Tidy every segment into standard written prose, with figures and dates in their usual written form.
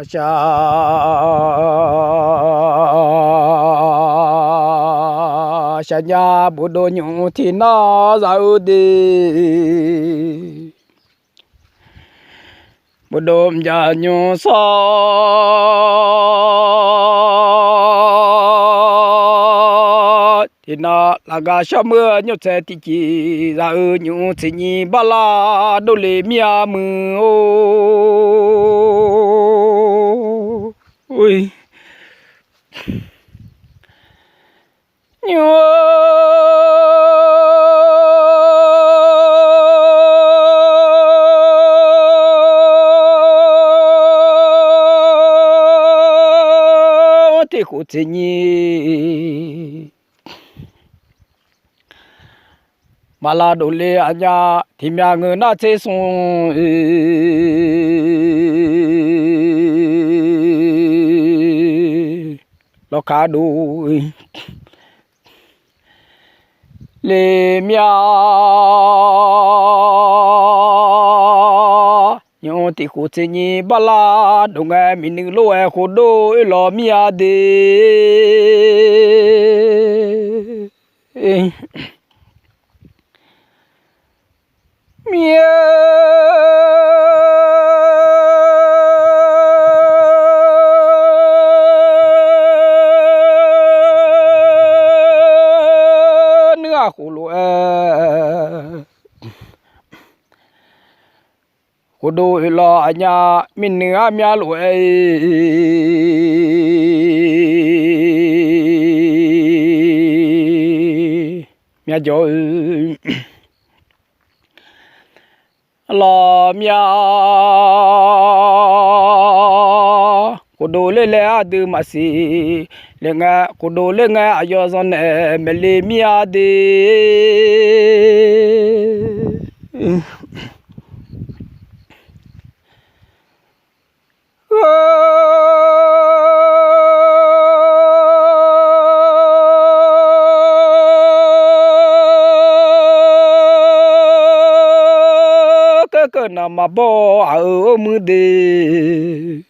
cha cha nhà bố đồ nhung thì nó giàu đi bố đồ nhà nhung so thì nó là gà sao mưa nhung sẽ thì chỉ ra nhung thì nhì ba la đồ lì mía mưa ôi nhung thì cũng chỉ nhì mà là đồ lì anh nhà thì mẹ người nó chơi xong lo cá đuôi lì mẹ nhưng thì cũng chỉ nhì ba la đồ nghe mình đừng lo e khổ đôi lo mẹ đi mía nữa khổ lụa khổ đôi lo nhà mình nữa mía lụa mía rồi lo mía cô đồ lên lẽ đưa mà xí lên nghe cô đồ lên nghe ai cho dân em lên mía đi cái nào mà bỏ ở mưa đi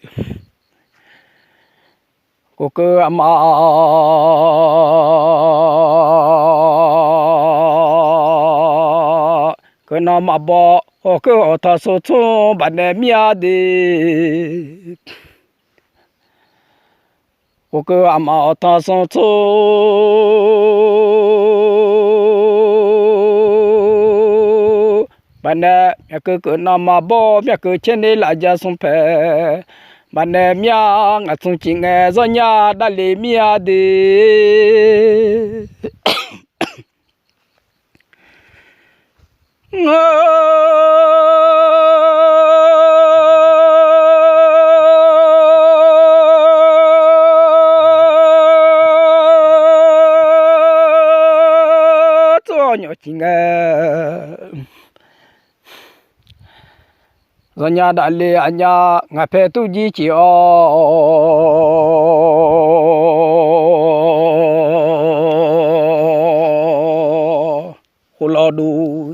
cô cơ mà cái nào mà bỏ cái ở thà số số bạn em mía đi cô cơ mà thà số số bạn em cái nào mà bỏ mẹ cứ trên đây là gia sung phê bạn em mía ngắt sung chỉ nghe do nhà đã lấy mía đi cho nhỏ chỉ nghe do nhà đã lấy anh nhà ngài phê tu gì chỉ hồ lo đủ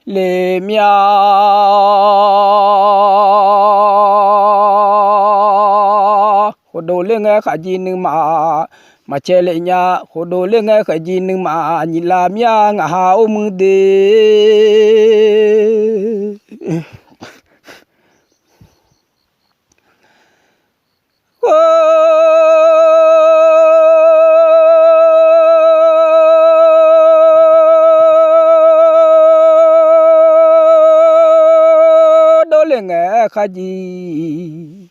lê mía hồ đồ lên nghe khả gì nữa mà chơi lại nhà hồ đồ lên nghe khả gì nữa mà nhìn làm nhà ngả hao mưa đi đồ lên nghe khả gì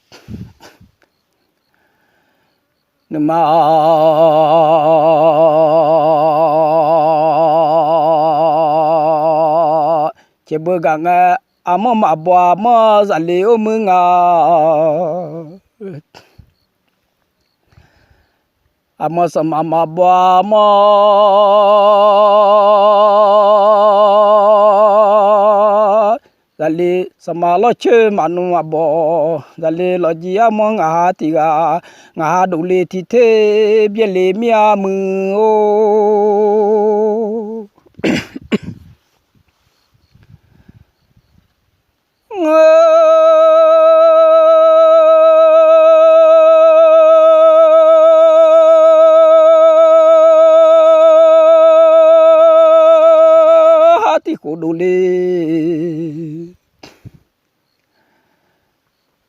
mà chỉ bữa gang mà bùa mà giải liễu mương mà sắm mà bùa mà dali sama lo che manu abo dali lo jia mo nga tiga nga duli thi the bia le mia mu o hati ko dole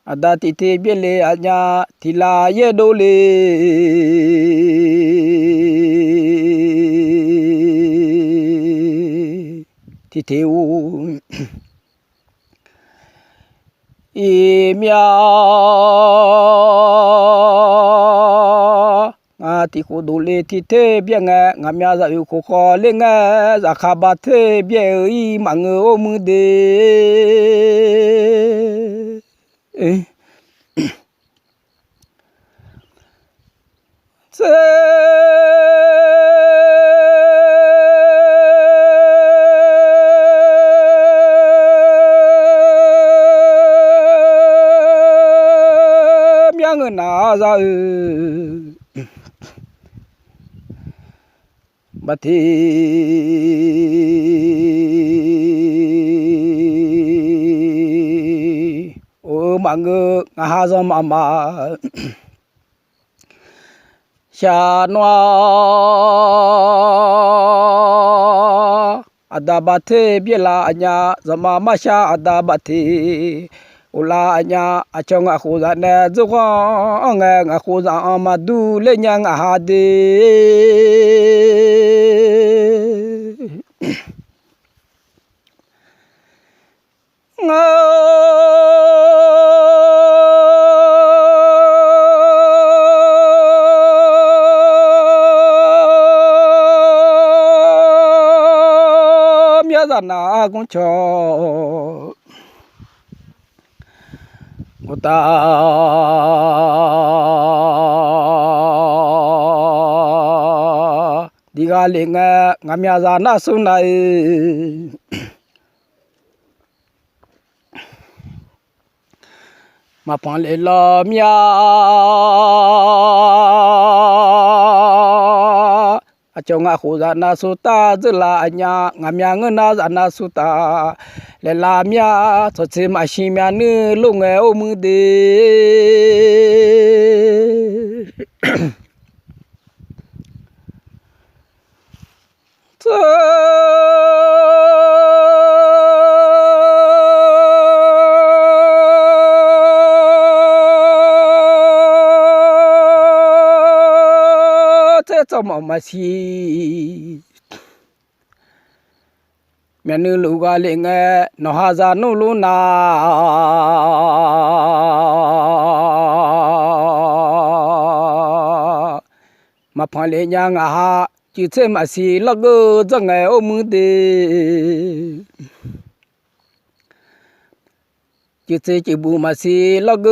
ada tite bele anya tila ye dole tite u imya ti ko dole tite bia nga mya za yu ko ko le nga za kha ba the bia yi ma nge o mu de se mya nge na za bati o mangge nga za mama sha noa ada bate biela anya zama ma sha ada bate ula anya achong a khu za ne zu kho nga khu za ma du le nya nga ha de nga mya za na kun cho Ota diga lenga ngamya za na sunai ma pan le lo mya achonga khu za na suta zla anya ngamya ngna za na suta le la mya so che ma shi mya ne lu nge o mu de thế cho mà si mẹ nữ lũ gà lệ nghe nó hà ra nô lũ na mà phản lệ nhà ngà hà chỉ thế mà si là gơ cho nghe ô mư đê chỉ thế chỉ bù mà si là gơ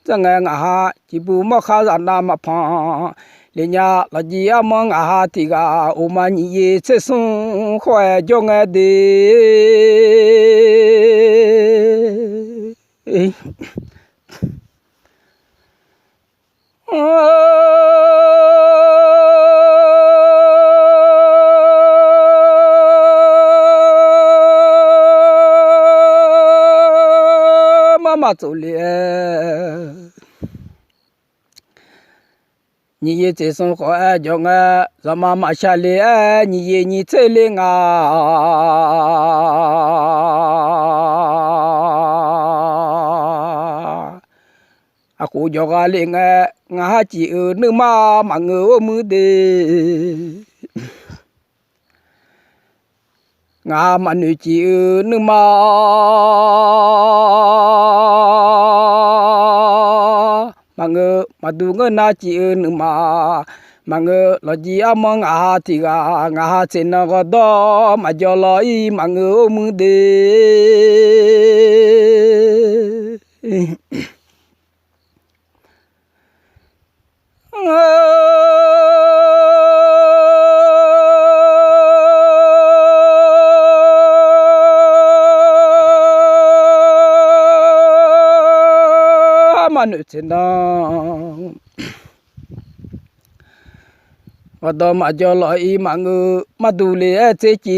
cho nghe ngà hà chỉ bù mà khá ra na mà phản lệ nhà là gì à mà ngà hà thì gà ô mà nhị chế sung khỏe cho nghe đê mama走了，你也在生活叫我让妈妈下来，你也你在来啊。Aku juga lenga ngaji nema mango mude nga manuji nema mango madunga naji nema mango loji amang atiga nga chena godo majoloi mango mude manu chena 我到马家来一马个马肚里在接，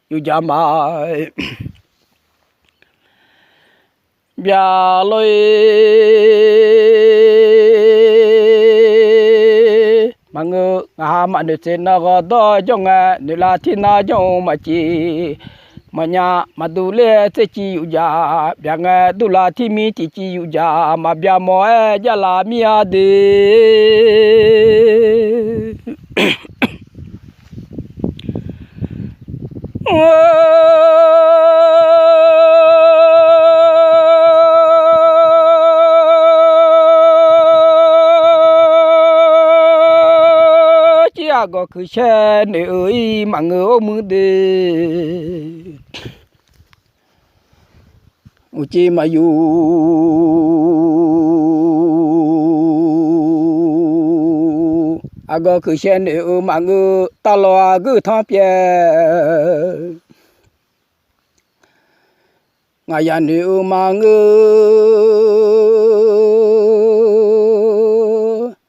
有家买。别来，忙个啊，忙的在那个大中啊，你拉天那中嘛去，嘛呀嘛都来在去有家，别个都拉天米在去有家，嘛别么哎家拉米啊的。có cứ xe nữ mà ngỡ mưa đi uchi mà yu có cứ xe nữ mà ngỡ ta lo cứ thọ bia ngày nhà nữ mà ngỡ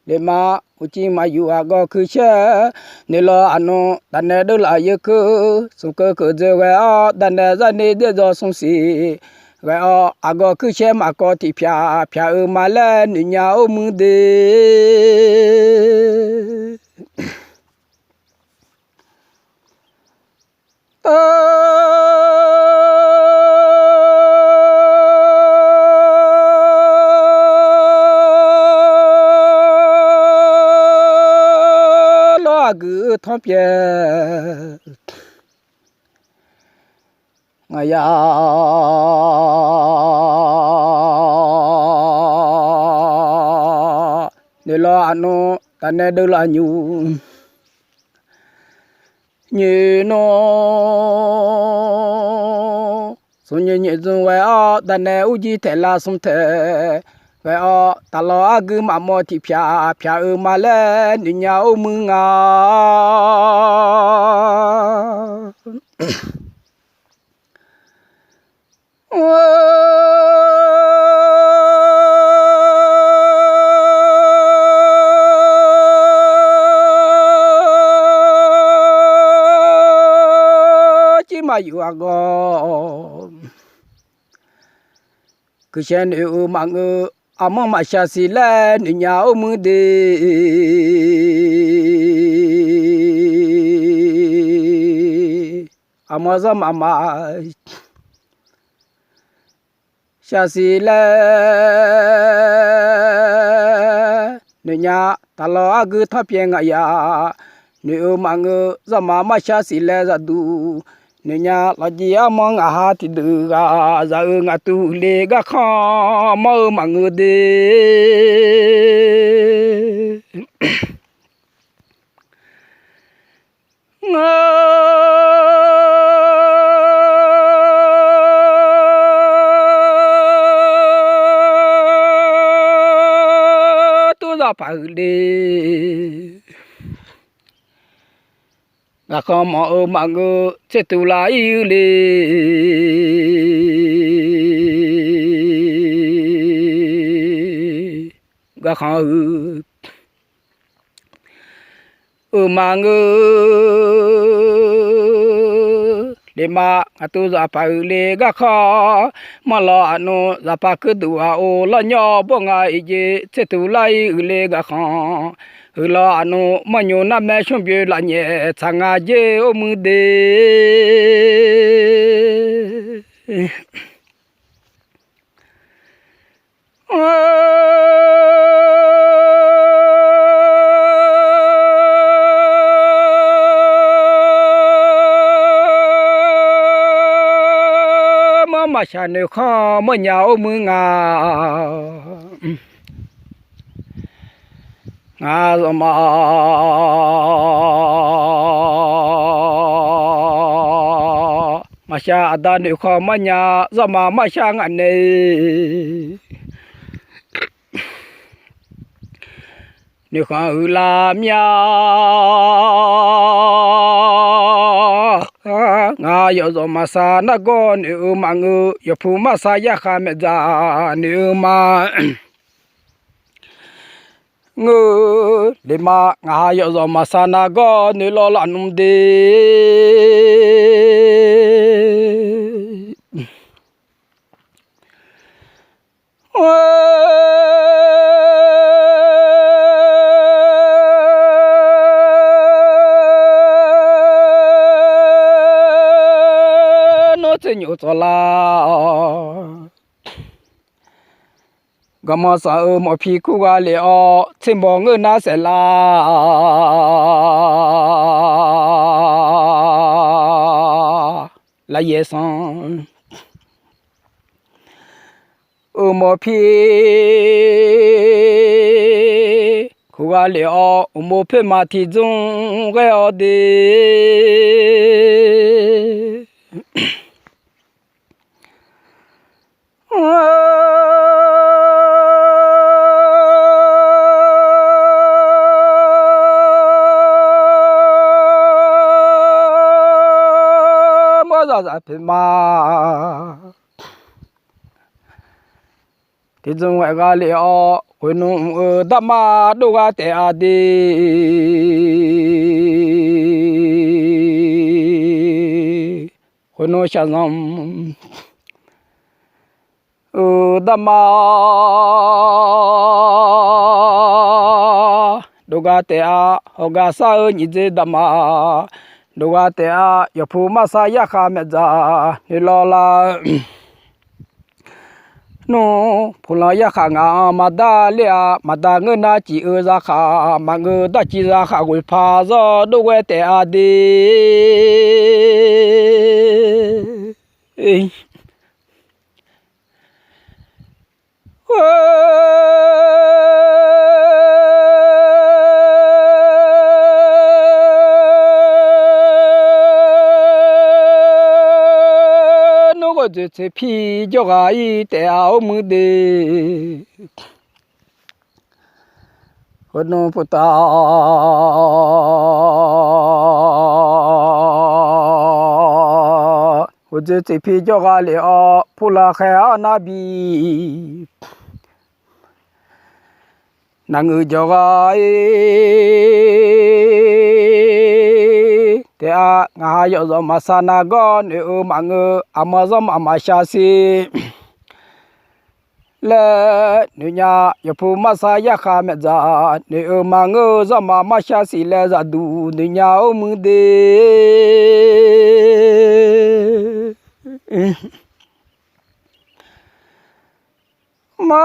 để mà uchi mà yu có cứ xe nếu lo anh đàn này đâu là yêu cơ sung cơ cơ giờ vậy đàn này ra này để cho sung si vậy có cứ xe mà có thì pia pia mà lên như nhau mừng đi cứ thọ bia ngày ya để lo ăn nó ta này đâu là nhiều như nó số như dùng vậy ta này uji thế là xong thế vậy ta lo cứ mà mua thì pia pia mà lên như nhau mừng chỉ mà yêu cứ xem yêu mà ngư mà xa xí lên như nhau mừng đi mà ra mà xa xí lên như nhau ta lo cứ thắp nhang ya nếu mà ngư ra mà xa xí lên ra đủ nếu nhà là gì mong thì được ra ngã tu lê gà khó mơ mà ngư đi tu ra phải đi là không mà ngư sẽ tu lại đi gà không mà ngư để mà tu ra phải đi gà khó mà lo nó ra phải cứ tu lo nhỏ bông ai gì sẽ tu lại đi gà khó lo nó mà nhiều năm nay không biết là nhẹ chẳng ai dễ ôm đi mà sao nếu khó mà nhau mừng rồi mà xa đã nếu khó mà nhà rồi mà xa ngàn này nếu khó làm nhà yo zo masa na go ni ma ngu yo phu masa ya kha me za ni ma ngu le ma nga yo zo masa na go ni lo la num de nhổ cho la gama sa ở mọi phi khu ga lệ o xem bỏ ngơ na sẽ la yes on ở mọi phi khu ga lệ o một phe mà thì dung cái ở đi za phe ma ti zung wa ga le o ko nu da ma do ga te a de ko nu sha zam da ma do ga te a ho ga sa ni je da ma do ga te a yo phu ma sa ya kha me za ni lo la no phu la ya kha nga ma da le a ma da nge na chi e za kha ma nge da chi za kha gui pha zo do we te a de je phi jo ga yi te ao mu de hono puta ho je phi jo ga le o pula kha na bi nang jo ga te a nga yo zo masana go ne o mang amazom amasha si le nu nya yo phu masa ya kha me za ne o mang zo ma masha si le za du nu nya o mu de ma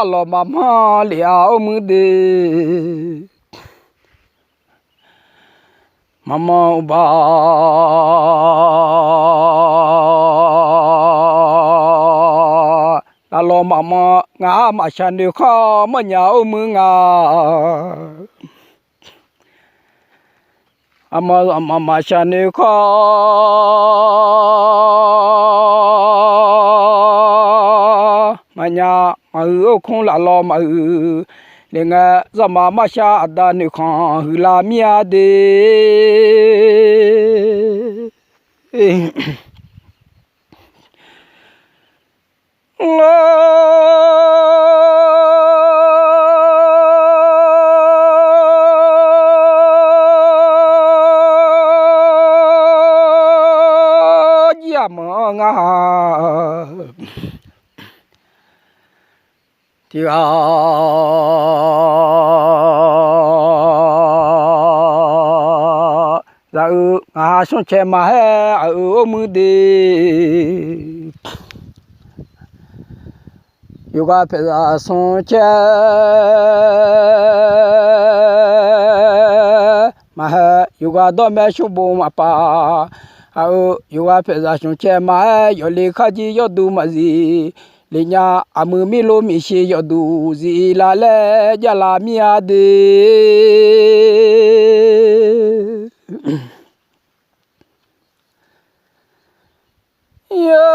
lo mama liao mu de mama ba la lo mama nga ma chan de kha ma nya o mu nga ama mama chan de kha ma nya ma u khong la lo ma u le nga za ma sha da ni khan hu la mia de ya ma nga thì ra xuống che mà he ở mưa đi yoga phải ra xuống che mà he yoga đó mẹ chụp bông mà pa yoga phải ra xuống che mà he yoli khaji yodu mà gì Linya amu milo mishi yodu zila le jala miade yo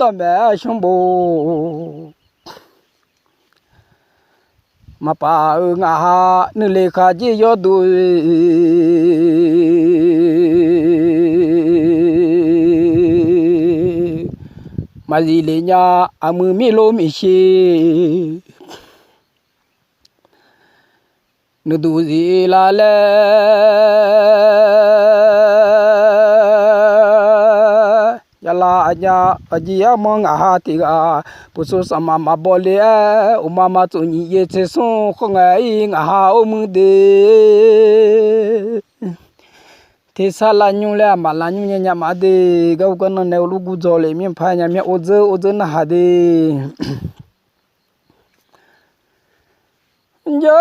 đó mẹ xong bố mà pa ngã nữ lệ khá chỉ do đuôi mà gì lệ nhà mưa mi lô mi xì nữ du gì là lệ la nya ajia mong a ti ga puso sama ma bole o mama tu ni ye che so khong ai nga ha o mu de te sala nyu le ma la nyu nya ma de ga ko no ne lu gu zo le mi pha nya mi o zo na ha de yo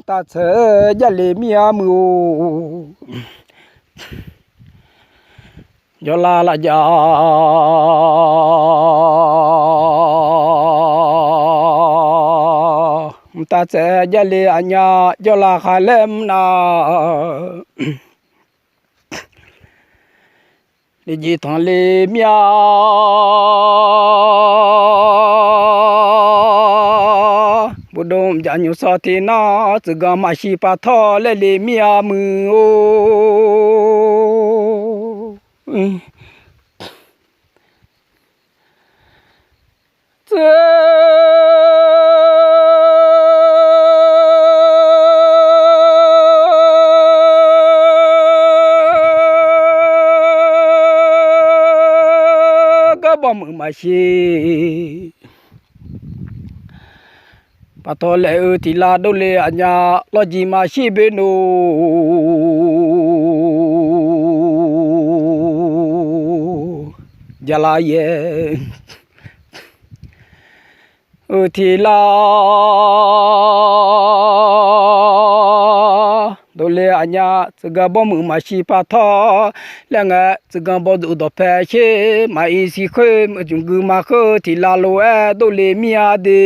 ta chờ gia lệ mía mưu cho là giờ ta chờ gia lệ anh nhà cho là khai lem na đi gì thằng lệ mía bố đom giả nhiều sao thì nó từ gà mà xì pa thò lê lê mía mưa cái bom mà xì pa to le ti la do le anya lo ji ma shi be no jala ye ti la do le anya tsuga bom ma shi pa tho la nga tsuga bo do pe che ma i si khe ma jung gu ma khe ti la lo e do le mia de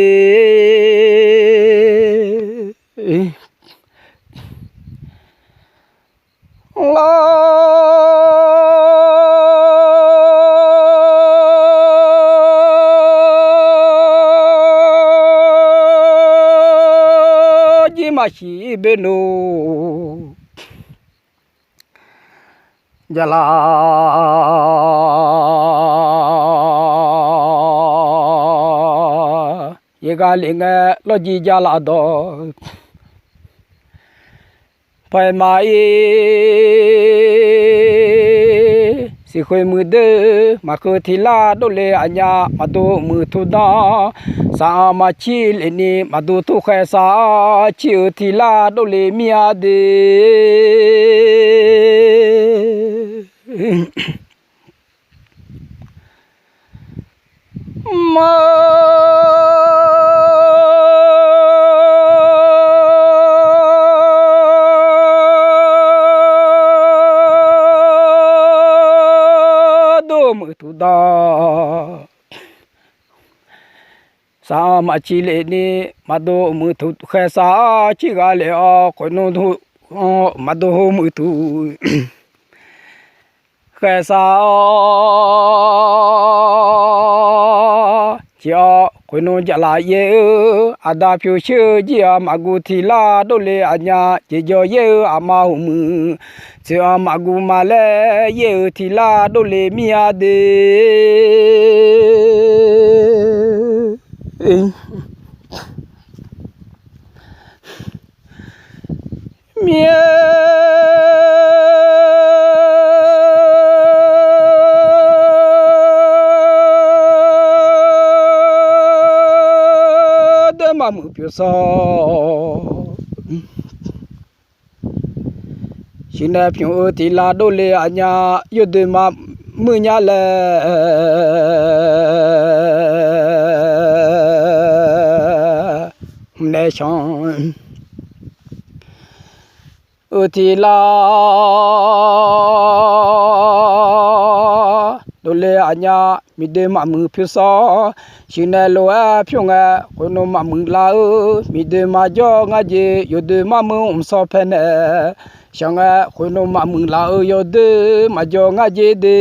la ji ma shi be no jala ye ga le nga lo ji jala do pai mai si khoi mu de ma ko thi la do le anya ma do mu thu da sa ma chi le ni ma do thu kha sa chi thi la do le mia de ma do mu thu da sa ma chi le ni ma do mu thu kha sa chi ga le o ko no thu ma do mu thu kha sa chia ko no jala ye ada pyo che ji ma gu thi la do le anya je jo ye ama hu mu che ma gu ma le ye thi la do le mia de mia de ma mu pyo so xin đẹp nhiều thì là đô lệ ở nhà yêu đời mà mưa nhà lệ nè chọn thì là đồ lê anh nhà mi đêm mà mưa phiêu gió xin nè lúa phiêu nghe cô nó mà mưa la mi đêm mà gió ngã gì yo đêm mà mưa sao phen nè sang nghe cô nó mà mưa la yo đêm mà gió ngã gì đêm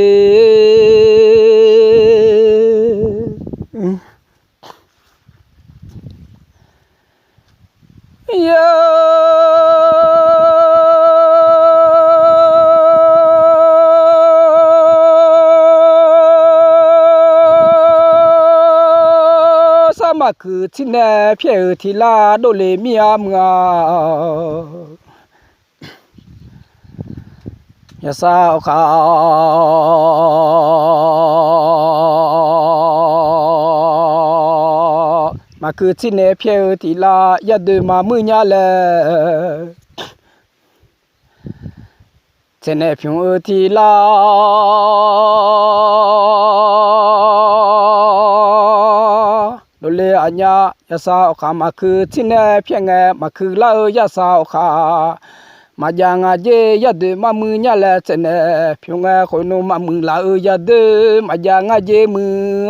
mà cứ chỉ nè phía thì là đồ lệ miam ngà ya sao khá mà cứ chỉ nè phía thì là ya đưa mà mưa nhà lệ chỉ nè phía thì là đồ lê anh nhà ya sao khá mà cứ chỉ nè phía nghe mà cứ la ya sao khá mà giang à dê ya đưa mà mưa nhà lệ chỉ nè phía nghe khối nó mà mưa la ya đưa mà giang à dê mưa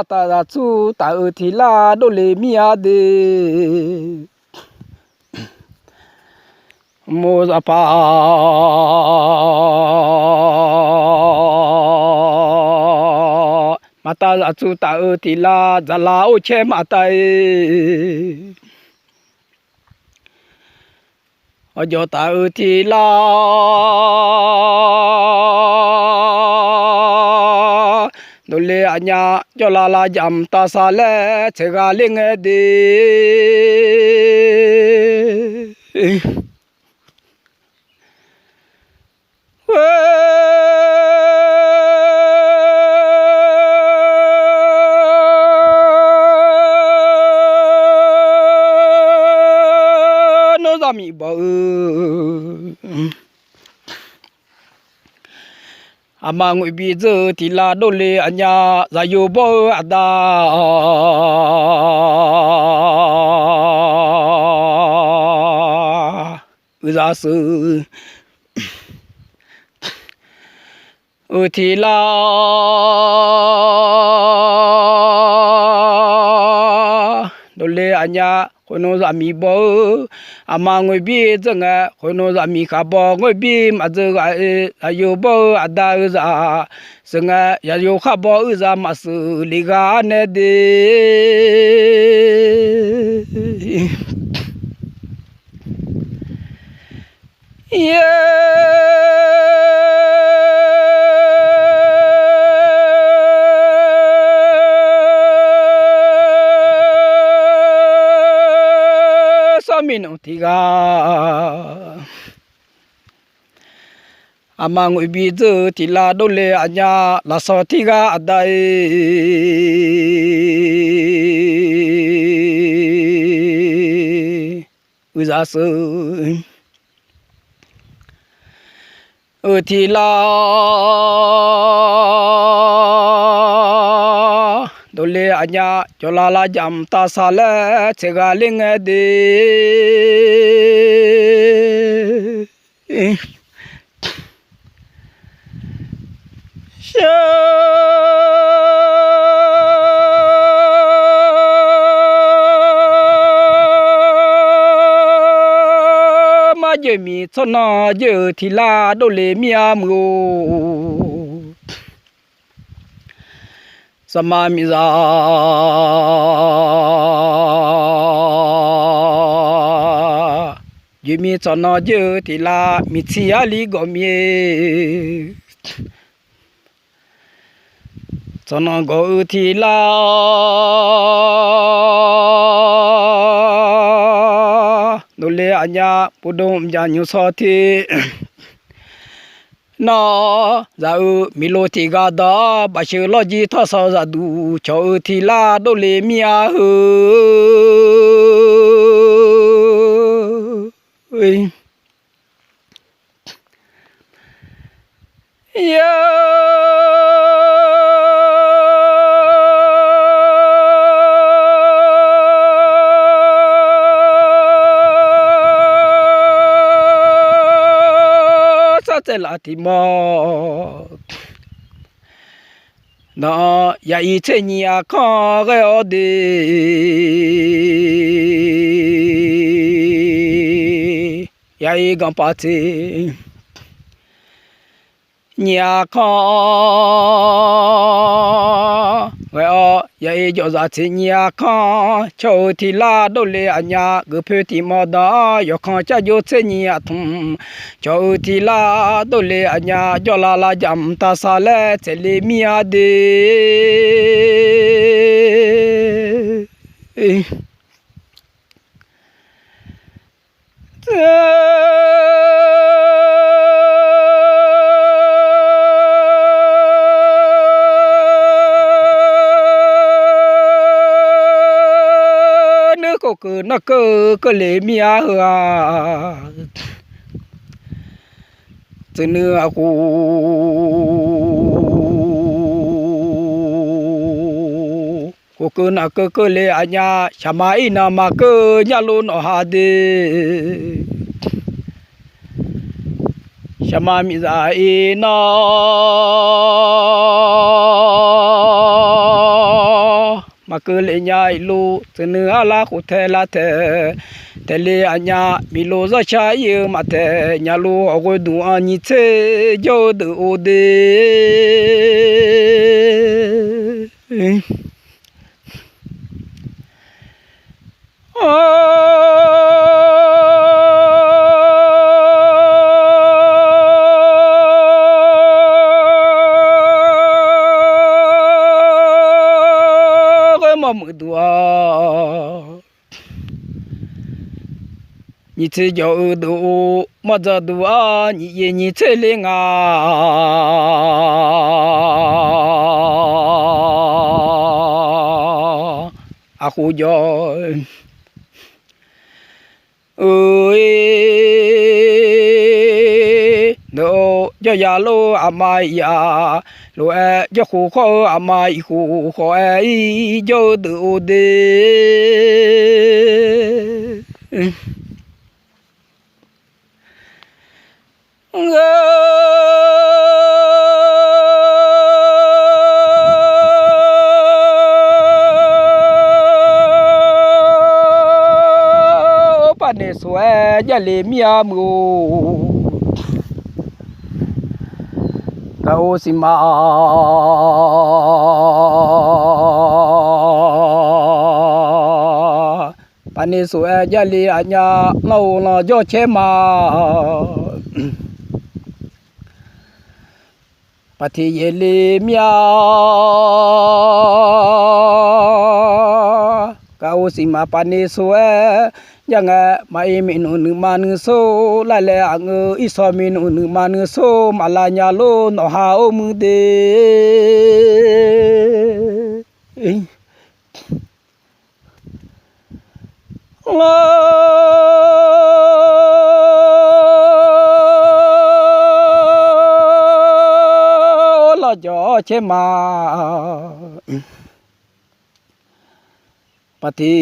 mà ta ra chú ta ở thì là đồ lệ mía đê mô ra pa mà ta ra chú ta ở thì là ra la ô che mà ta ở chỗ ta ở thì là đồ lê anh nhà cho la dầm ta sa lê chế gà linh đi nó ra mi bờ mà người bây giờ thì là đồ lê anh nhà ra yêu bơ à đa ra sự thì là đồ lê anh nhà khối nó ra mi bơ mà người bi giờ nghe khối nó ra mi khá bơ người bi mà giờ cái yêu bơ à đa ra giờ nghe yêu khá bơ ra mà xử lý gà nè đi mình thì ga mà người bây giờ thì là đồ lê anh nhà là sao thì ga ở đây ra sự thì là đồ lê anh nhà cho la dầm ta sa lê chế gà linh đi mà giờ mi cho nó giờ thì là đồ lê miam ngô sama mi ra giờ mi cho nó giờ thì là mi chia li gom ye cho nó go thì là đồ lê anh nhà bố đông nhà nhiều so thì nó ra mi lô thì gà đó bà sư lo gì thọ sao ra đủ cho thì là đồ lê mía la ti mo nó vậy thế nhia khó cái ở đi vậy còn bao nhiêu nhà khó vậy vậy cho ra thì nhà khó châu thì la đâu lệ nhà cứ phải thì mà đó yo khó cha yo thế nhà thùng châu thì la đâu lệ nhà cho la jam ta sa lệ thế lệ mía đi có cứ nó cứ lệ mía hả từ nữa cô cứ nó cứ lệ ở nhà chả mai nào mà cứ nhà luôn ở hà đi chả mai mi ra nó mà cứ lệ nhai lu từ nữa là cụ thể là thế lệ anh nhà mi lu ra trái mà thế nhà lu ở ngoài đường anh như thế cho được ô đê mưa như thế giờ đủ mà giờ đủ như thế lên khu giờ ơi đâu cho già lô mai ya lô cho khu khó mai khu khó cho đủ đi pane sué ya le mia mu cao sima pane sué ya le anya lâu là do che ma pati ye le mia cao sima pane sué yang mai minu nu manu so la le ang iso minu nu manu so malanya lo no ha o mu de la jo che ma pati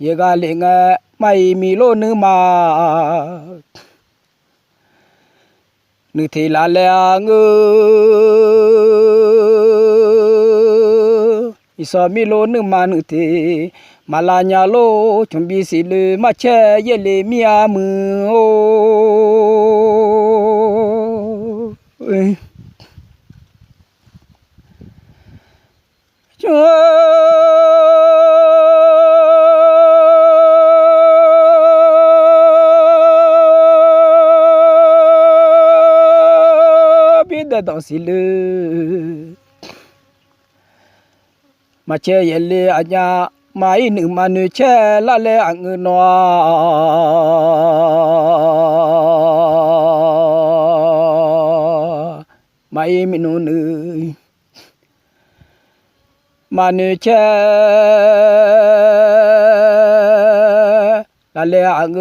ye ga le nga mai mi lo nu ma nu thi la le ngư iso mi lo nu ma nu thi malanya lo chum bi si le ma che ye le mi a mu dans si le mà che ye le anya mai nu ma nu che la le ang no mai mi nu nu ma nu che la le ang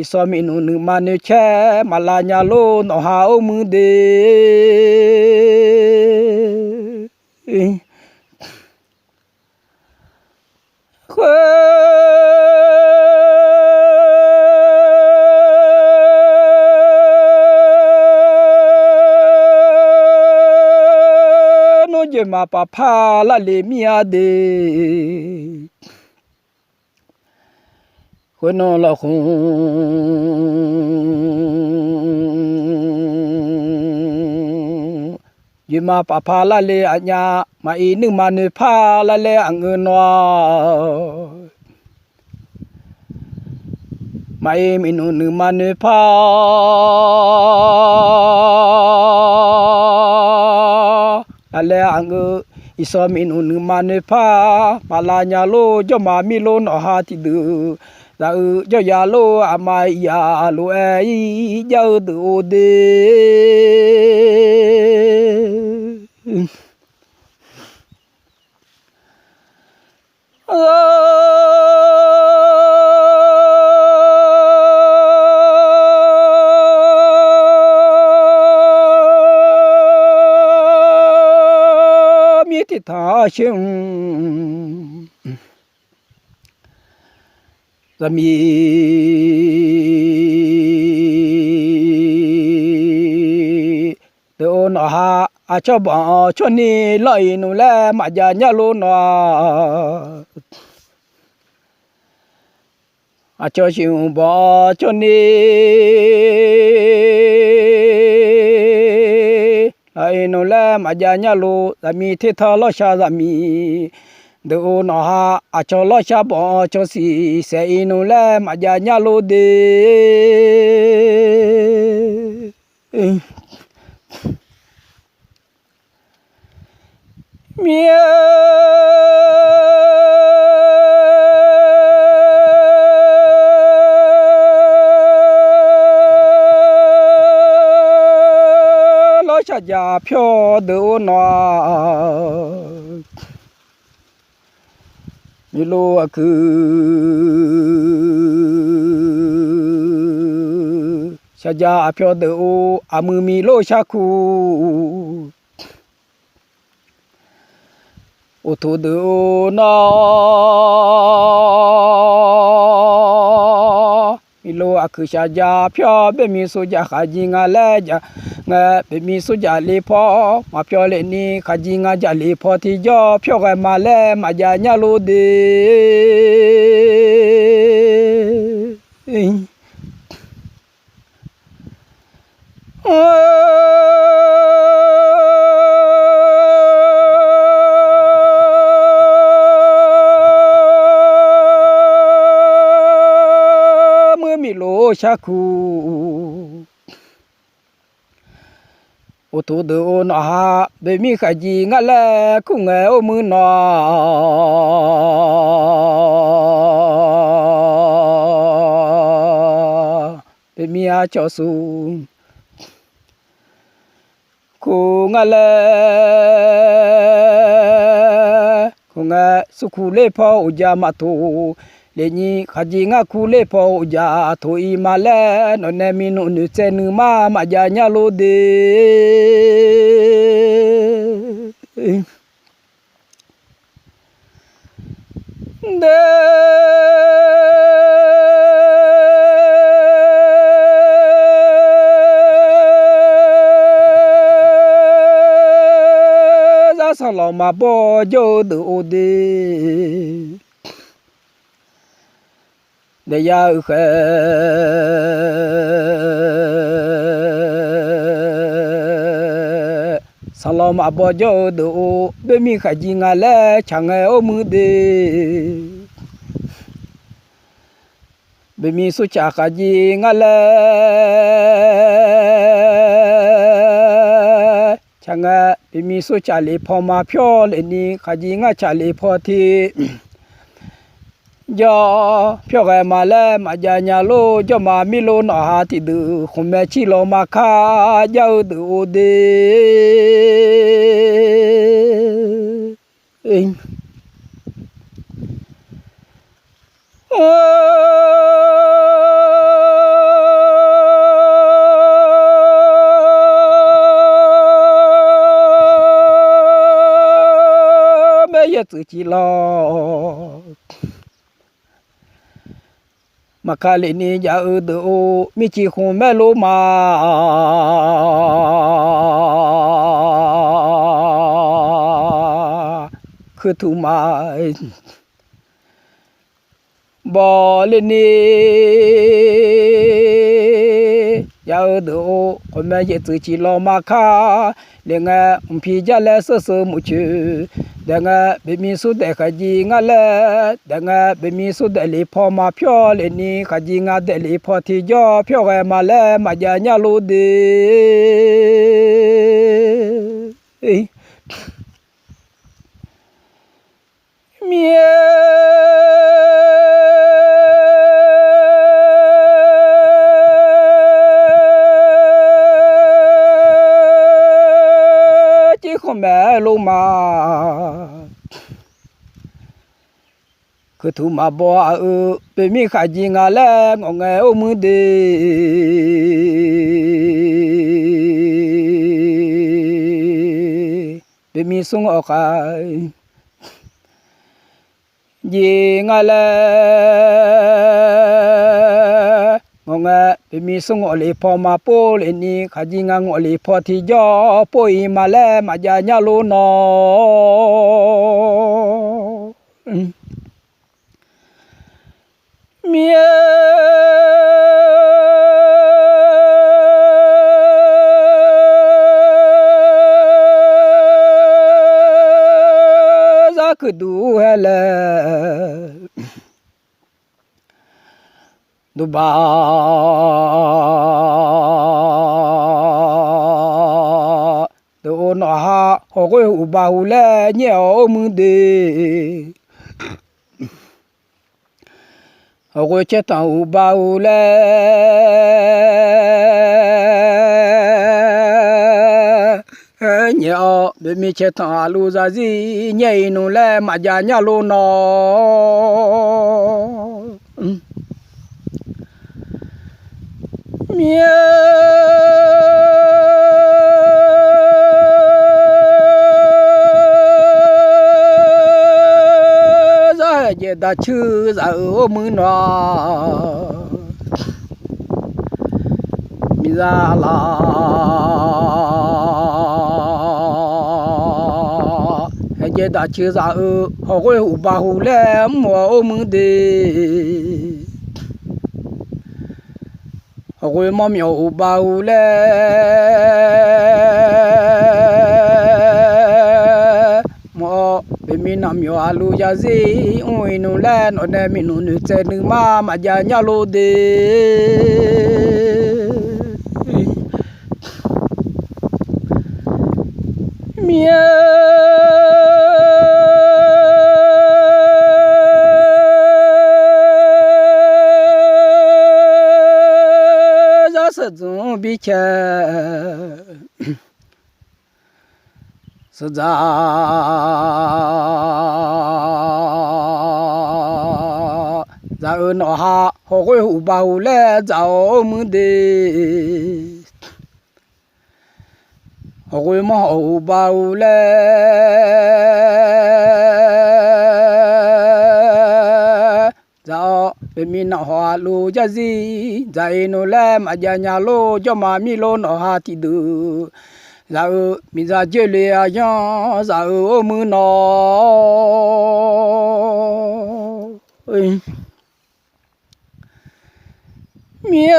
iso mi nu nu ma nu che malanya lo no ha o mu de je ma papa la le mia de Kono la khun Je ma papa la le anya ma I nu ma ne pha la le ang noa Mai minu nu ma ne pha la le ang iso minu nu ma ne pha ma la nya lo jo ma mi lo no ha ti du da jo ya lo a mai ya lo e ya du de thì thả xuống ra mi đồ nó ha cho bỏ cho ni lợi nụ le mà giờ nhớ luôn nó cho chịu bỏ cho ni ai nô la mà giờ nhà lô là mi thế thà lo xa là mi đồ nó ha cho lo xa bỏ cho si sẽ nô la mà giờ nhà lô de mía cha già phiêu đồ nó mi lô cứ cha già phiêu đồ mưa mi lô cha cu ô tô đồ nó mi lô cứ cha già phiêu bên mi số già khai ngà lẽ già nghe bên mi số già lì phò mà phiêu lên ni khai ngà già lì phò thì gió phiêu cái mà lẽ mà già nhà lô đi cha cu ô tô đồ nó ha bê mi khai gì ngã lẽ cũng nghe ô mưa nó bê mi cho su cũng ngã lẽ cũng nghe su khu lê phao uja mà tu Leni khaji nga kule po ja thoi male no ne minu nu chen ma ma ja nya lo de de za sa lo ma bo jo do de để giờ khé salom abo jo do be mi khaji nga le chang o mu de be mi su cha khaji nga le chang be mi su cha le pho ma phyo le ni khaji nga cha le pho thi do phiêu cái mà lẽ mà giờ nhà lô cho mà mi lô nọ hà thì được không mẹ chỉ lo mà khá giàu được đi bây giờ tự chỉ lo mà khai lên ni giờ ở đâu mi chỉ không mẹ lô mà คือถูมาบอเลนียาวดูคนแม่ยจือจีลอมาคาเลี้ยงพี่จะเลสสมุชือเด็กเบมีสุดเด็กจีงาเลเด็กเบมีสุดเดลีพอมาเพียวเลนีขจีงาเดลีพอที่ย่อเพียวแกมาเลมาญาญาลูดีเมียจีคนแม่ลงมาคือถูมาบัวเป็นมีขาจิงาแลงงแงโอมือดีเป็นมีสงออกายยิงาแลงงเป็นมีสงอลีพอมาโปเลนี่ขาจิงางอลีพอที่ย่อปอยมาแลมาญาญาโลนอเมียจะคือดูเฮลดูบ้าดูหน้าหอกอุบาหูแลเงี้ยวมือดีเอาไว้เช็ดตัวเบาเลยเนี่ยเบมีเช็ดตัวลูซาซีเนี่ยนู่นแหละมาจาเนี่ยลูนอเมียเจดาชื่อจะมือนอมิซาลาเจดาชื่อจะหอกหูบาหูแลมัวมือดีหอกมอมหูบาหูแลมีน้ำยาลูยาซีอุ้ยนูแลนอเนมินูนึเจนึมาญาญาโลเดเมียจะสะจงบิเชสจาจะหนอหาหอกหูเบาแลเจ้ามือดีหอกมหูเบาแลเจ้าเป็นมีหนอหาลูจะซีใจนูแลมาญาญาโลจะมามีโลหนอหาที่ดูจะมีจะเจริญยังจะมือนอเมีย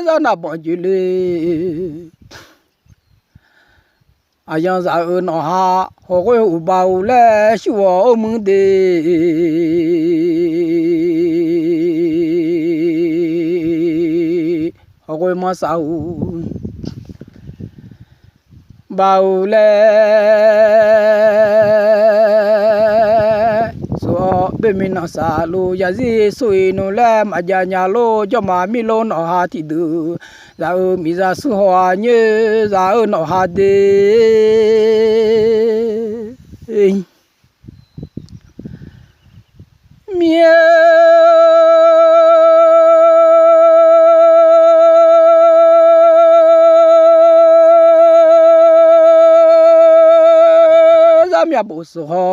จะนับจุลีอายังจะหนอหาหอกหูเบาแลชัวมือดีหอกมาสาวเบาแลสัวเบมินาสาลูยาซีสุยนูแลมาญาญาโลจะมามิโลนอหาที่ดูจะมีจะสุหัวเนื้อจะนอหาเดเมียมีบุษหอ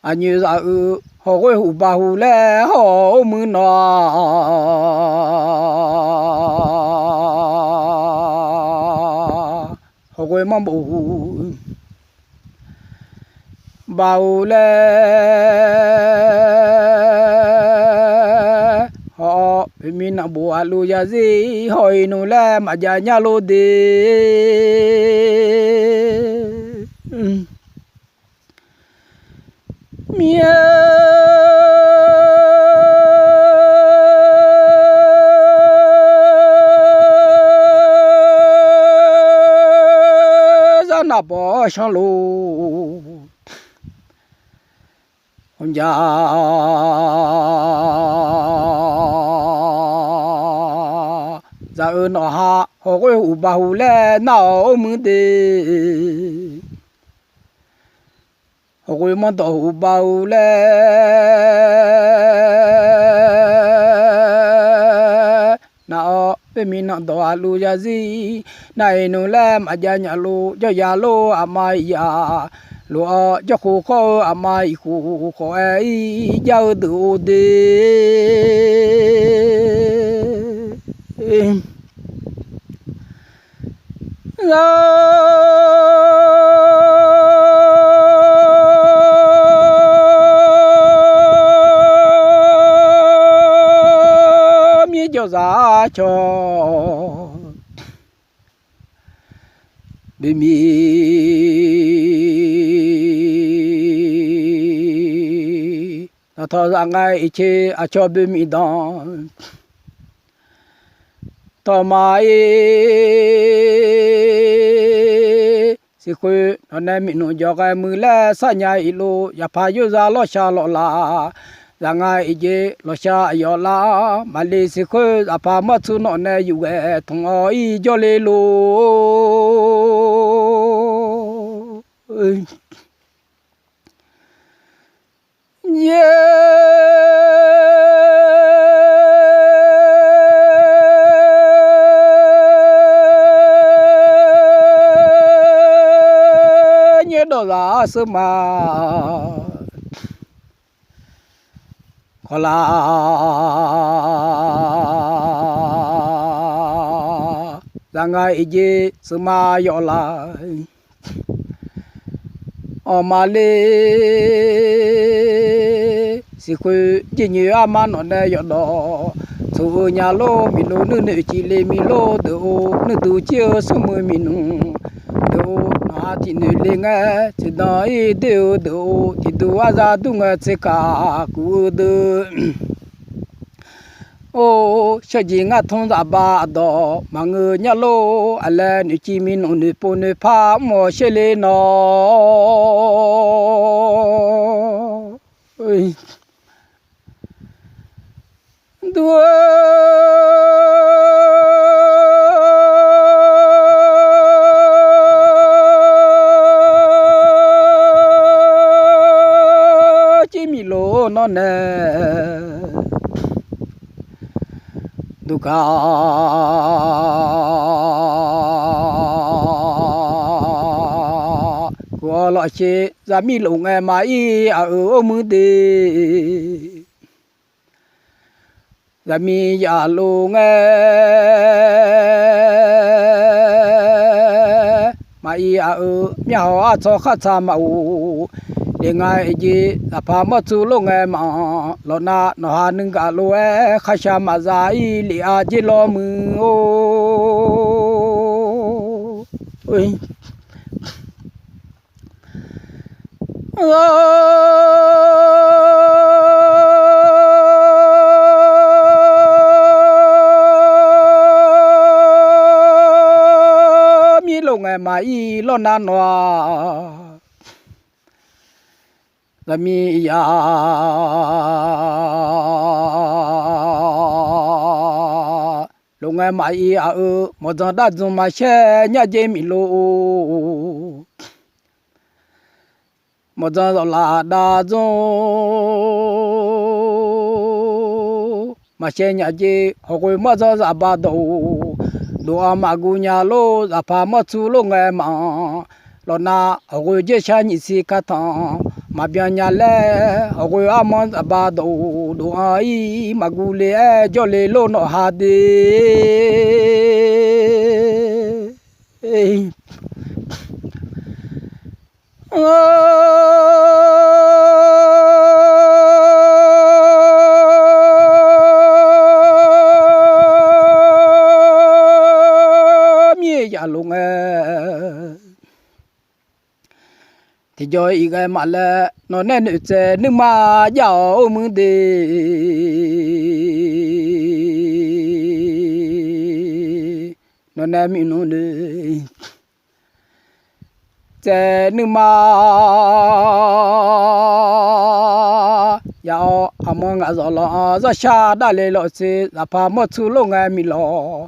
อันนี้จะห họ quê hủ bà hủ lẽ họ mưa nọ họ quê mong bù bào lẽ họ mình nằm bùa alu ya gì hỏi nô lẽ mà ya nhà lô đi mía ra nạp bỏ sang lô hôn gia ra ơn họ hạ họ quê hủ bà hủ lẽ nào mừng đi họ quê mong tàu hủ bà hủ lẽ nào bên mình nặng tàu alu ya gì này nô lẽ mà ya nhà lô cho ya lô amai ya lúa cho khô khô amai khô khô ấy giao đủ đi mi cho giá cho bị mi nó thọ ra ngay chế à cho bị mi đòn thọ mai si khuê nó nem mi nó cho cái mưa lẽ sa nhai lô ya pha yo ra lo cha lo la ra ngay chế lo cha yo la mà li si khuê à pha mất su nó ne yu cái thong oi cho lê lô nhớ đồ giá sớm mà có là ra ngay gì sớm mà yo lại mà lê si khuê chỉ như ama nó này yo đó thu nhà lô mi lô nữ nữ chỉ lê mi lô đồ nữ tu chiêu số mười mi nung đồ nó chỉ nữ lê nghe chỉ nói đều đồ chỉ đồ ra tu nghe chỉ cả cú đồ ô sao gì ngã thông ra ba đó mà người nhà lô ale nữ chỉ mi nung nữ po nữ pha mò xe lê nó đua chỉ mi lô nó nè du ca của loại chế ra mi lô nghe mà y ở mưa đi là mi ya lu nghe mà ya miao a cho khát cha mà u để ngay gì là pha mất chú lu nghe mà lo na nó hà nâng cả lu khát cha mà ra y li a chỉ lo mưa ôi lô nghe mà y lo na noa là mi ya lô nghe mà y một giờ đã dùng mà xe nhà dê mi lô một giờ là đã dùng mà xe nhà dê họ quên một giờ ra ba đầu đồ mà gu nhà lô ra pha mất chú lô nghe mà lo na ở quê chơi cha nhị si cả thằng mà bây nhà lẽ ôi amon ba đồ đồ ai mà gu lẽ cho lẽ lô nó hà đi mía ya luôn thì cho ý cái mà là nó nên nữ chế nước mà giàu mừng đi nó nên mình nó đi chế nước mà giàu among azọ lo za sha đã lấy lo chế là pa mất su lo ngay mi lo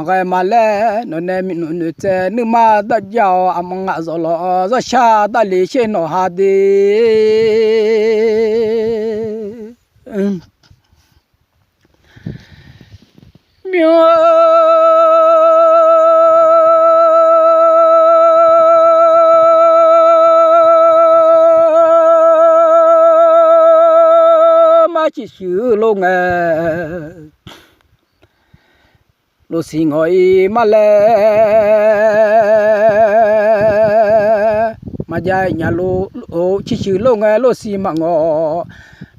cái mà lẽ nó nên mình nuôi chế nước mà đã giàu among azọ lo za sha đã lấy chế nó hà đi miêu chỉ sửa lô nghe lô xì ngồi mà lẽ mà dài nhà lô chỉ sửa lô nghe lô xì mà ngọ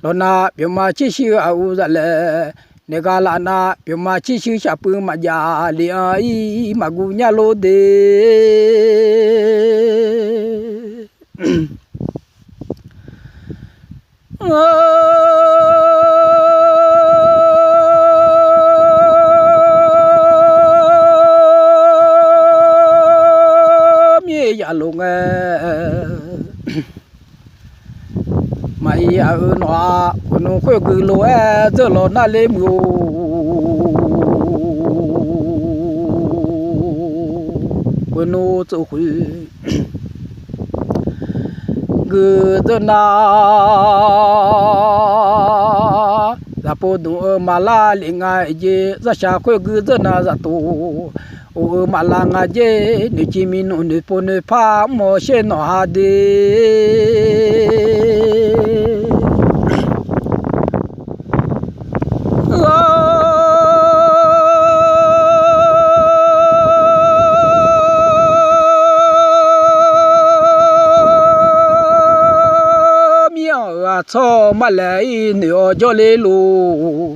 lô na biểu mà chỉ sửa áo ra lẽ nè gà là na biểu mà chỉ sửa chả bự mà già li ai mà gu nhà lô đê ya luôn mày ở nó khơi cứ lúa giờ nó na lên mù nó chỗ khơi cứ giờ na ra po đồ mà la liền ngay gì ra xa khơi cứ giờ na ra tu ô mà là ngà dê nữ chi mi nụ nữ po nữ pha mò xe nọ hà đi miao à cho mà lại nữ cho lê lu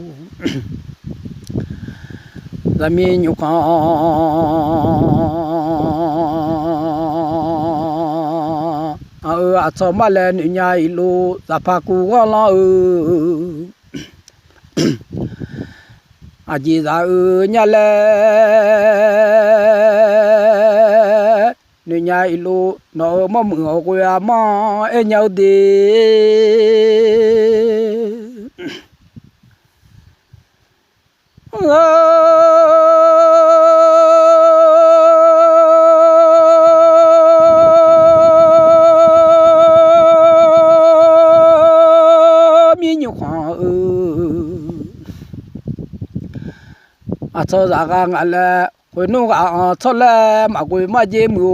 là mi nhục à cho mà lên nữ nhà ilu za pa cu la à gì ra nhà lẽ nữ nhà ilu nó mà mượn quê mà em nhau đi à cho ra gang à lẽ quê nó à cho lẽ mà quê mà dễ mù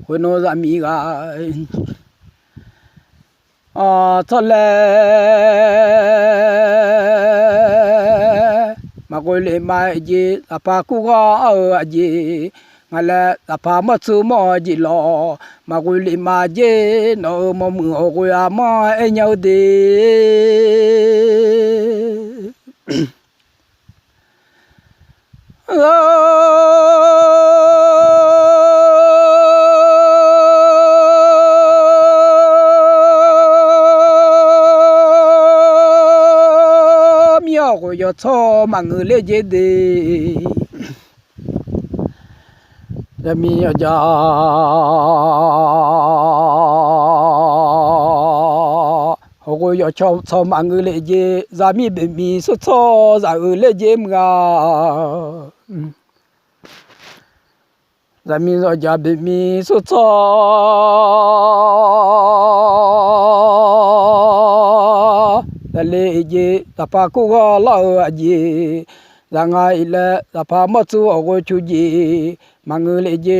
quê nó ra mi gai à cho lẽ mà quê lẽ mà dễ à pa cu ga ở dễ ngà lẽ à pa mất su mò gì lo mà quê lẽ mà dễ nó mà mượn quê à mà em nhau đi miao của yo cho mà người lấy gì đi để miao cho họ có yo cho mà người lấy gì ra mi bị mi số cho ra người lấy gì mà ra mi rồi ra bị mi số cho là lấy gì là pa cô lo gì za ngai le za pha mo chu o go chu ji ma ngu le ji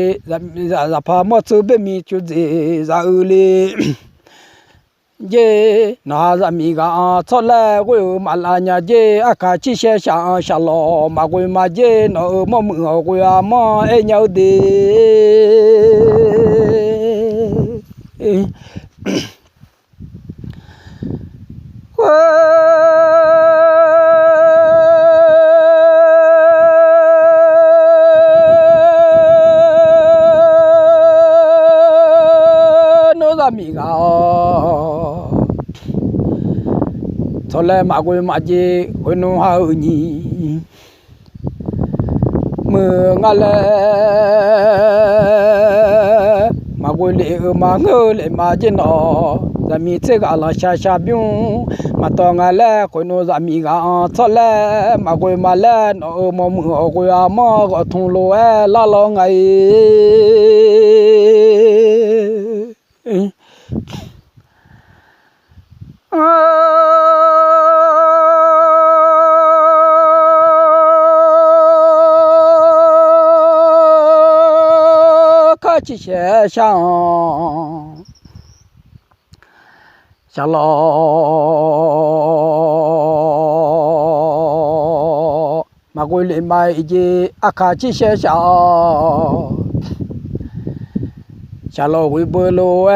za pha mo chu be mi chu ji za u le je na za mi ga cho le go ma la nya je a kha chi she sha sha lo ma go ma je no mo mu go ya mo e nhau de Amiga Thole magwe maje kono ha ni mengale magwe le mangole maje no zami tsega la sha sha byu matongale kono zamiga thole magwe male no mo mu ko ya mo ko thun lo la lo ngai chi xe sang xa lo mà quên lại mai gì aka chi xe sang xa lo quên bơ lô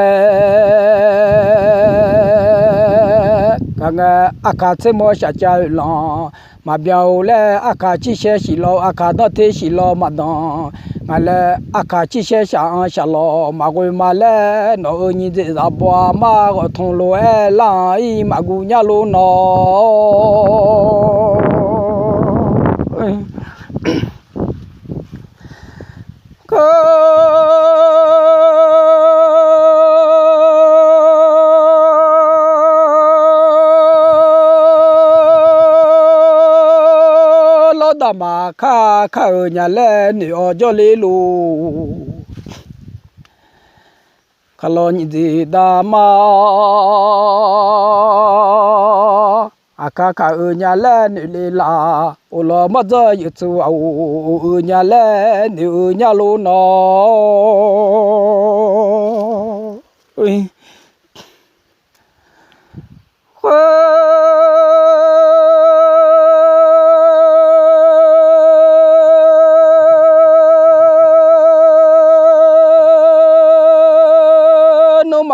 càng aka chế mô xa chạy lòng mà biểu lệ aka chi xe xì lo aka đó thế xì lo mà đó mà lệ aka chi xe xa lo mà quên mà lệ nó như thế ra bò mà có thùng lô lại mà gu nhà lô nó mà khá khá ở nhà lên thì ở cho lê lù khá lo như thế đà mà khá khá ở nhà lên thì lê là ô lo mất giờ như chú ở nhà lên thì ở nhà lù nó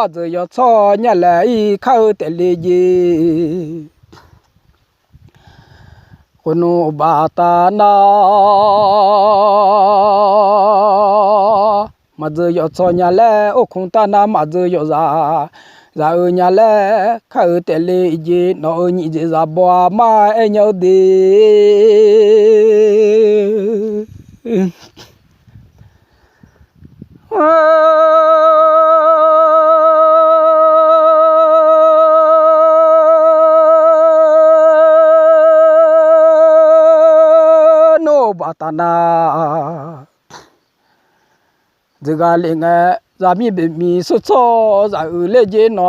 mà giờ yo cho nhà lại khâu tệ lì gì kono bà ta na mà giờ yo cho nhà lại ô không ta na mà giờ yo ra ở nhà lại khâu tệ lì gì nó nhị gì ra bò mà em nhau đi batana ziga lenga zami be mi so cho za ule je no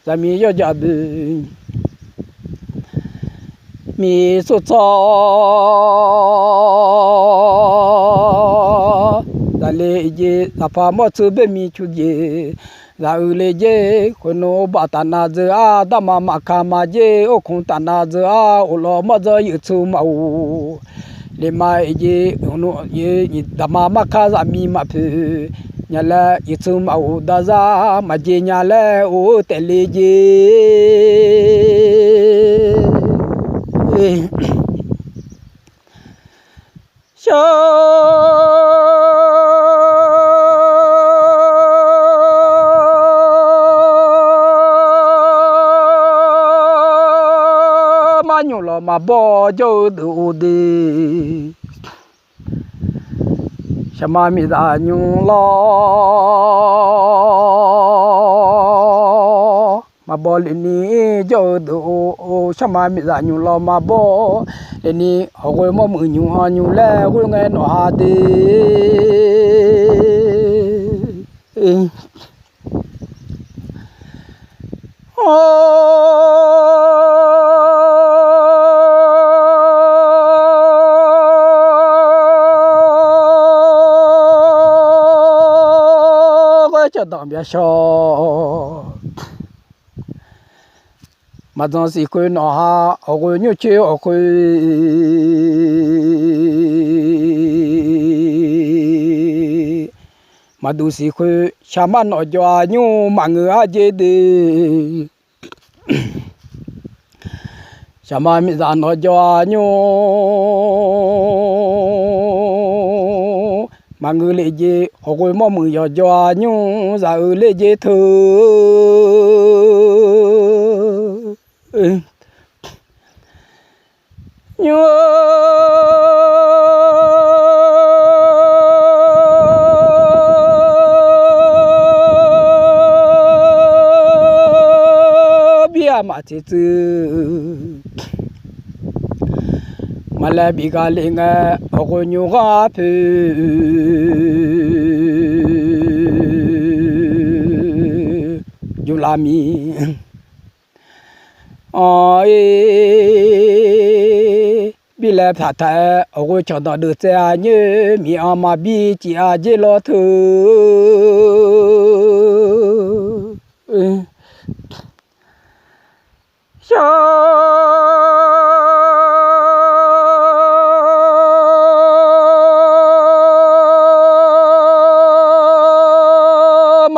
zami yo ja be mi so cho za le je za pa mo chu be mi chu je ra ule je kono batana je a dama makama je o khung tana je a o lo ma je yu chu mau le mai je no ye ni dama makha za mi ma phe nya la yu chu mau da za ma je nya le o te le je sho mà bỏ cho đủ đi xem mà mi đã nhung lo mà bỏ lên ní cho đủ xem mà mi đã nhung lo mà bỏ lên ní họ quay mà mượn nhung lẽ quay nghe nó đi cho đom bia cho mà trong sĩ khơi nó ha ở quê nhiều chiều ở quê mà đủ sĩ khơi cha má nó cho nhiều mà người ai dễ đi cha má mình ra nó cho nhiều mà người lệ dễ họ quên mong mừng giờ cho nhung giờ lệ dễ thơ nhung bia mà chỉ mà lại bị cái linh ở quê nhiều gà phê dù làm gì bị lại phát thái ở quê cho nó được xe như mi mà bị chỉ dễ lo thứ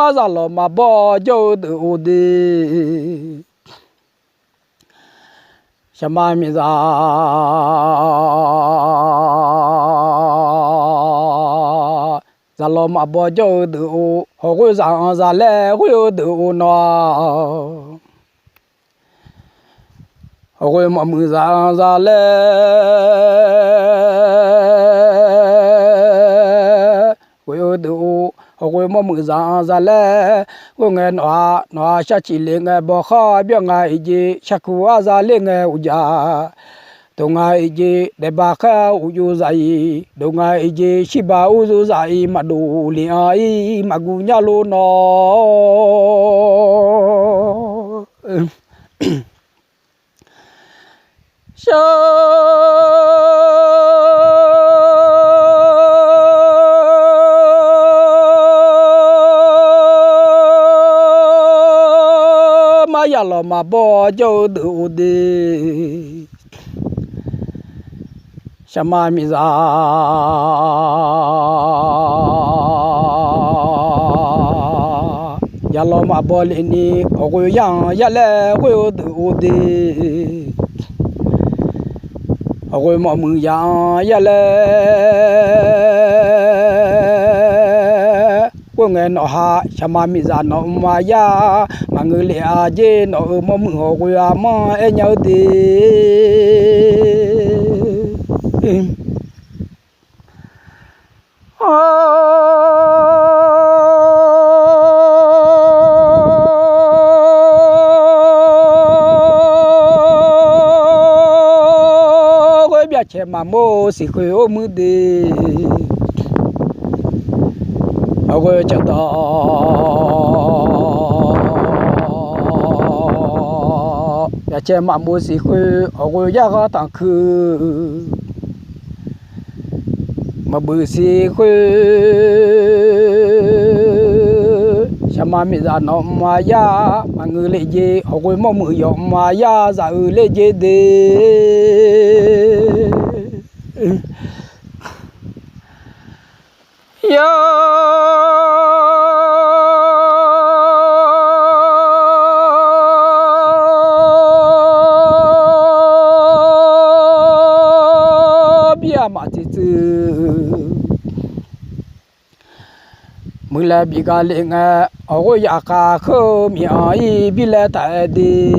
mà ra lo mà bỏ vô được đi xem mai mi ra ra lo mà bỏ vô được họ có rằng ra lẽ có được nó họ có mà mưa ra lẽ có được họ quên mà mưa ra lẽ có nghe nó sẽ chỉ lên nghe bỏ khó biết ngày gì chắc qua ra lên nghe uja đồ ngày gì để bà khao uju dậy đồ ngày gì chỉ bà uju dậy mà đủ liền ai mà gu nhà luôn nó ya lo mà bỏ cho đủ đi sama mi ra ya lo mà bỏ lên đi ở quê yang ya lẽ quê đủ đi ở quê mà mừng yang ya lẽ quê nghe nó ha sama mi ra nó mà ya mà người lẽ dễ nó mà mừng họ quê mà em nhau đi quê bia che mà mô xì quê ô mưa đi ở quê cho đó ya che mà mua xí khơi ở quê ya có tặng khư mà bự xí khơi chả mà mi ra nó mà ya mà người lệ gì ở quê mong mười yom mà ya ra lệ gì đi ya mà chỉ mưa là bị cái lệ nghe ở quê nhà cả khơi mi ai bị lệ tại đi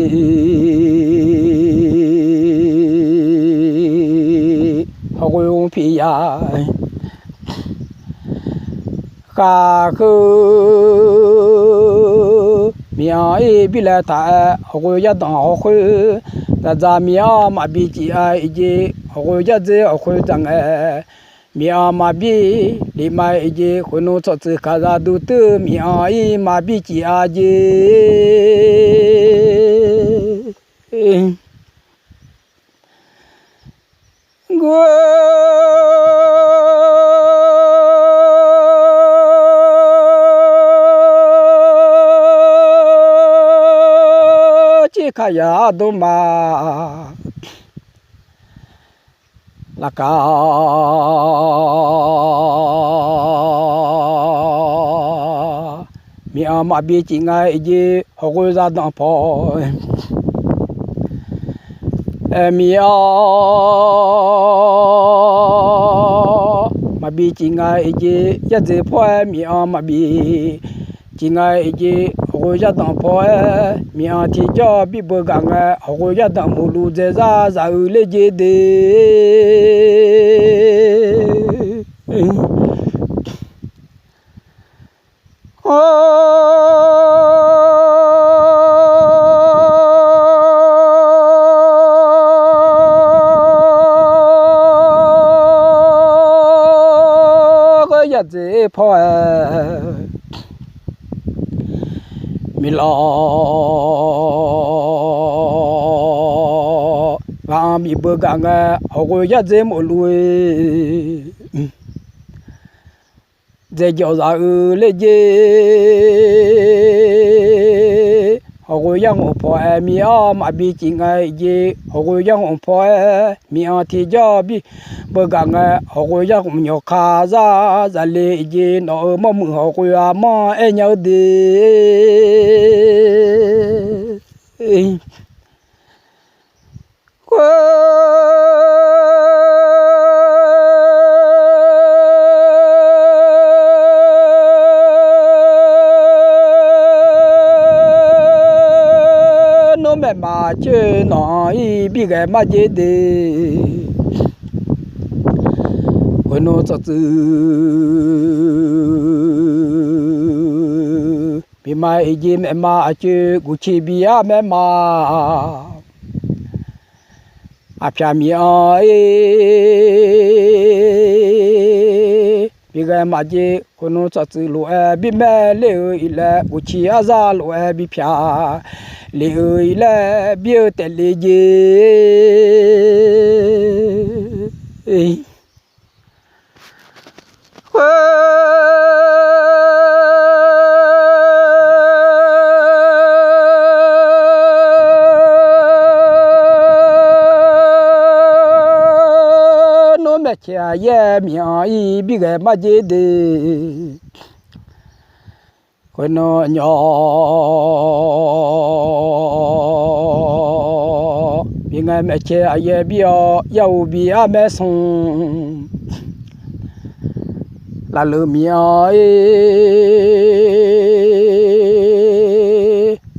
ở quê ông phi ya cả khơi mi ai bị lệ tại ở quê nhà đỏ khơi ta ra mi mà bị chỉ ai gì ở quê nhà gì ở quê chẳng ai mi mà bị đi mai gì khối nó cho tự cả ra đủ tư mi mà bị chỉ ai gì chỉ khai đồ mà là cả mi mà biết chỉ ngay gì họ có ra đồng phố mi mà biết chỉ ngay gì ya dễ phố mi mà biết chỉ ngay gì họ có ra đồng phố mi thì cho bị bơ gang họ có ra đồng mù lù dễ ra ra lệ dễ ya dễ phố mi lo và mi bơ gang họ có ya dễ mù lù dễ cho ra lệ dễ họ có yang ông phố mi mà bị chỉ ngay dễ họ có yang ông phố mi thì cho bị bơ gang họ có yang ông nhỏ khá ra ra lệ dễ nó mà mừng họ có mà em nhau đi nó mẹ mà chơi nói bị cái mà dễ đi quên nó cho từ bị mai gì mẹ mà chơi cụ chỉ bị mẹ mà cha mi ơi bị cái mà gì quên nó cho từ lúa bị mẹ lười là cụ chỉ ra lúa bị phá lười là biết tên lười gì nó mẹ cha ye mi ai biết cái mà gì đi con nó nhỏ biết cái mẹ cha ye biết yêu biết mẹ sống là lừa mi ơi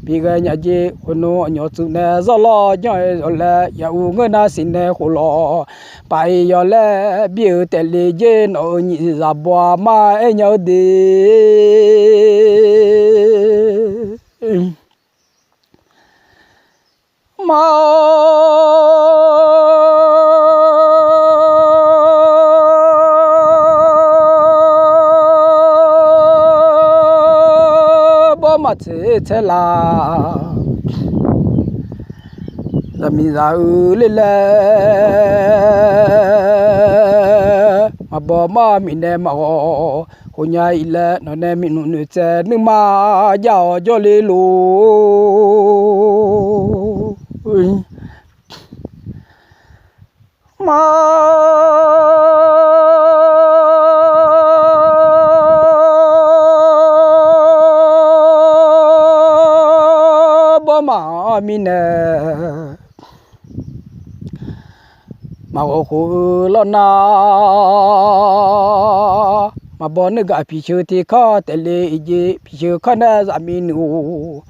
bị cái nhà gì con nó nhỏ chút nè do lo nhoi rồi là yêu người na xin nè khổ lo bay giờ là biểu tên lì gì nó nhị ra bò mà em nhau đi mà mà thế là mình ra lên mà bỏ mà mình đem mà hồi nhai là nó đem mình nuôi trẻ nhưng mà giàu cho lê lù mà mà mình mà khổ lo na mà bỏ nước gạo phì chưa thì khó để lấy gì phì chưa khó na giảm mình u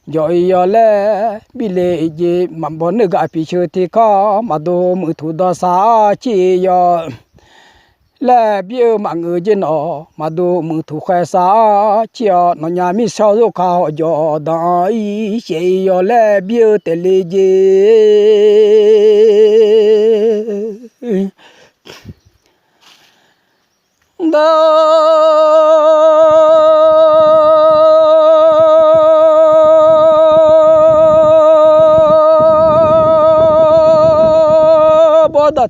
rồi giờ lẽ bị lấy gì mà bỏ nước gạo phì chưa thì khó mà đồ mực thủ đó xa chỉ giờ lẽ biết mà người dân nó mà đồ mực thủ khai xa chỉ nó nhà mình sao rồi cao giờ đại chỉ giờ lẽ biết để lấy gì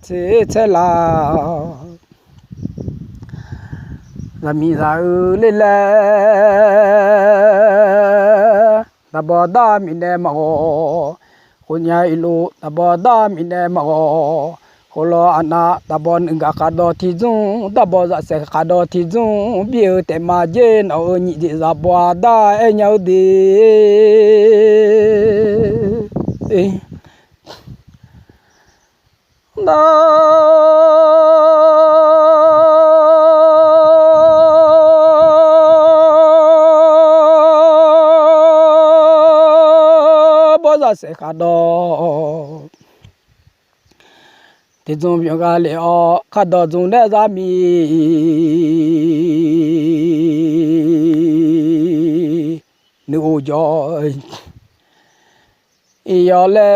chế chế là mi ra lê lê ta bỏ đa mi nè mà con nhà ilu ta bỏ đa mi nè mà cô lo ana ta bỏ nga cả đó thì dung ta bỏ ra sẽ cả đó thì dung biểu thế mà dễ nó nhị đi ra bỏ đa em nhau đi đó bỏ ra sẽ cả đó thì dùng việc cái lẽ cả đó dùng để ra mi nữ rồi yêu lẽ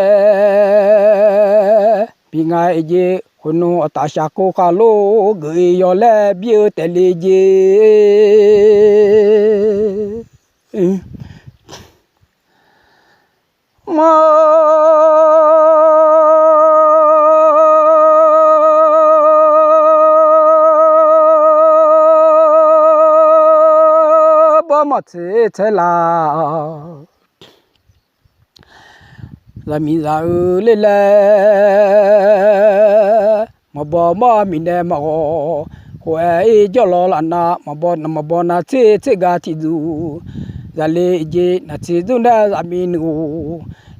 bị ngài gìคนนู้ตาชาโคคาโลเกยยอแลบิวเตลีเจมาบ่มาเทลาla mi ra le le ma bo ma mi ne ma ko e jo lo la na ma bo na che ga ti du za le je na ti du na za mi nu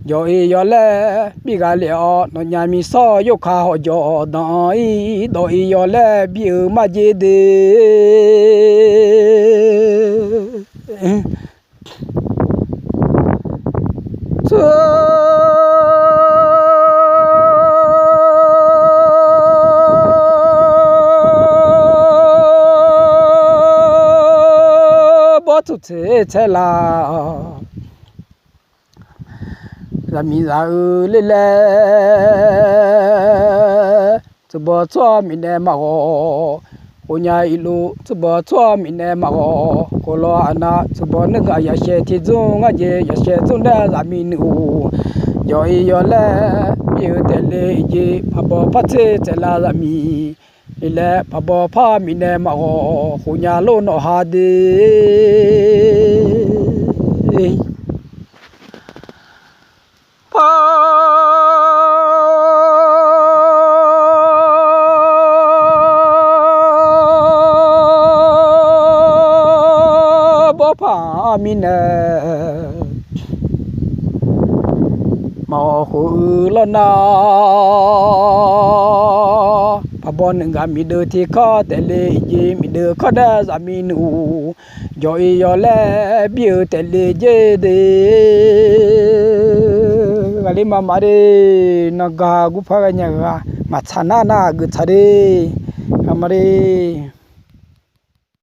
jo e yo le bi ga le o no nya mi so yo kha ho jo da i do e yo le bi ma je de tu thế là mi ra lê lê tu bỏ cho mình em mà cô nhà ilu tu bỏ cho mình em mà cô lo ana tu bỏ nước cái ya xe thì dung cái gì ya xe dung đã làm mình u rồi yo lê yêu thế lê gì mà bỏ phát thế là làm mi lẽ bà bỏ pha mình em mà cô nhà lô nó hà đi pa bỏ pha mình mà cô lo na bon nga mi de thi kho te le ji mi de kho da za mi nu yo yo le bi te le je de gali ma ma de na ga gu pha ga nya ga ma chana na gu cha de amare